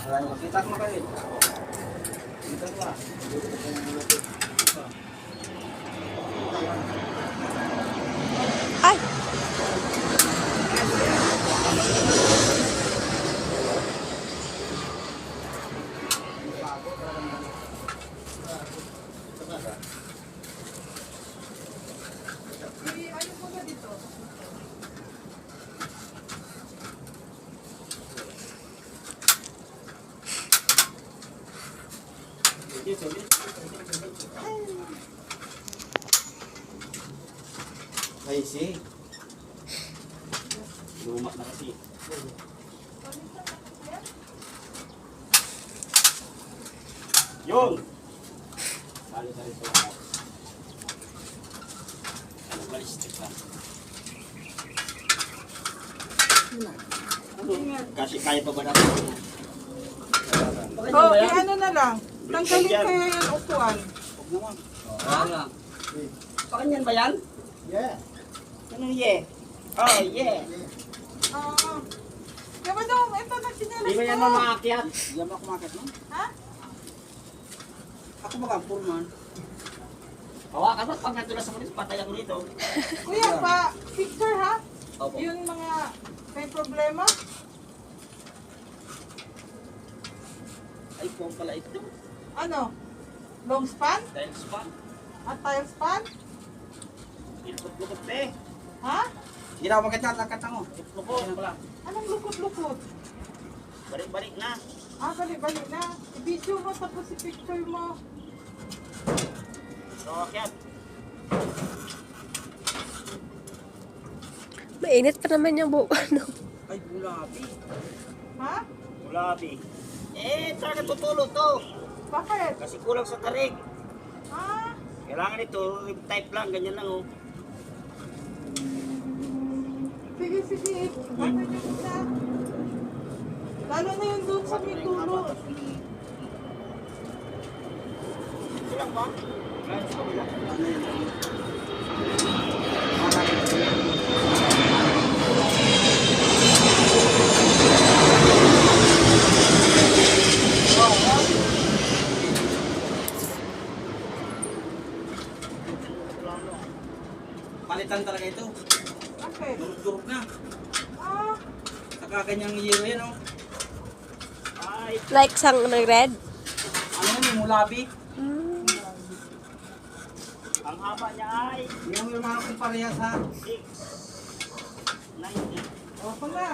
Kita mo kayo. Kita mo. Ay! Ay, si. Luma na kasi. Yung! Sali-sali sa lahat. Ano balistik ka? Ano? Kasi kaya pa ba natin? Oh, ano na lang. Tanggalin kayo yung upuan. Huwag naman. Ha? Pakanyan ba yan? Yeah. Anong yeah? Oh, yeah. Oo. Diba daw, ito na sinalas Di ba yan ko. mamaakyat? Diyan ba kumakit no? Ha? Ako ba kampur man? Hawakan mo pag natulas mo dito, patay ako dito. Kuya, pa, picture ha? Opo. Yung mga may problema. Ay, kung pala ito. Ano? Long span? Dahil span. At tile span? Lukot-lukot pa eh. Ha? Sige na, magkita, lakata mo. Lukot pala. Anong lukot-lukot? Balik-balik na. Balik-balik na. I-video mo tapos i-picture mo. So, akyat. Mainit pa naman yung buo. Ano? Ay, gulabi. Ha? Gulabi. Eh, talaga tutulo to. Bakit? Kasi kulang sa tarig. Ha? Kailangan ito, type lang, ganyan lang oh. Sige, sige. Ano yung isa? Lalo na yung doon sa may tulo. Ito lang ba? Kaya sa kabila. Ano yun? Palitan talaga ito. Okay. Durug-durug na. Ah, Saka ganyang yero yan, oh. Ay, Like sang red? Ano yun, yung mulabi? Mm. ang haba niya ay Yung mga kong parehas, ha? 690. ako na.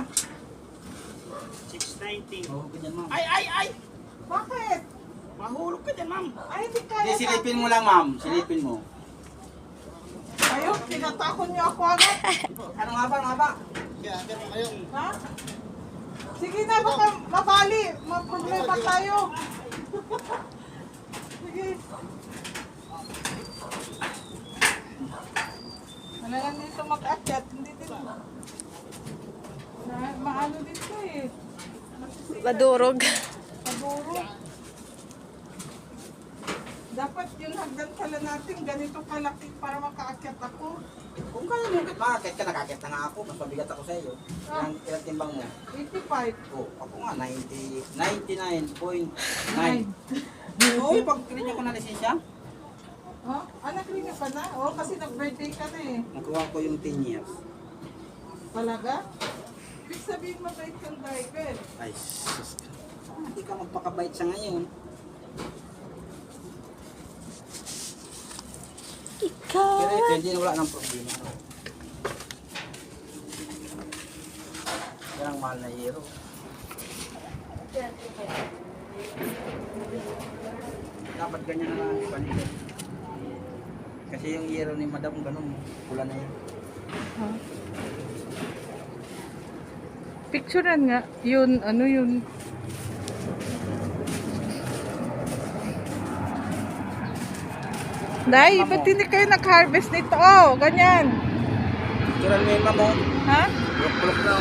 690. Oo, ganyan, ma'am. Ay! Bakit? Mahulog ka dyan, ma'am. Ay, hindi kaya. Hindi, silipin mo lang, ma'am. Silipin mo. Ayun, tinatakon niyo ako agad. Anong haba, anong haba? Ha? Sige na, baka mabali. Maproblema tayo. Sige. Wala lang dito mag-akyat. Hindi din. Maano dito eh. Madurog. Maduro. Dapat yung hagdan pala natin ganito kalaki para makaakyat ako. Kung kaya mo, makakit ka, nakakit na nga ako. Mas mabigat ako sa iyo. Ilang timbang mo? 85. Oh, ako nga, 99.9. Oo, pag kinig ko na lisensya, Oh, anak rin ka na? Oh, kasi nag-birthday ka na eh. nakuha ko yung 10 years. Talaga? Ibig sabihin mabait kang driver. Ay, sus. Hindi ka magpakabait sa ngayon. Ikaw. Pero ito, hindi na wala ng problema. Yan ang mahal na hero. Dapat ganyan na lang panilo. Kasi yung hero ni madam, ganun, pula na yan. Picturean nga. Yun, ano yun? Day, ba't hindi kayo nag-harvest nito? Oh, ganyan. Turan mo yung mamo, Ha? bulok-bulok na.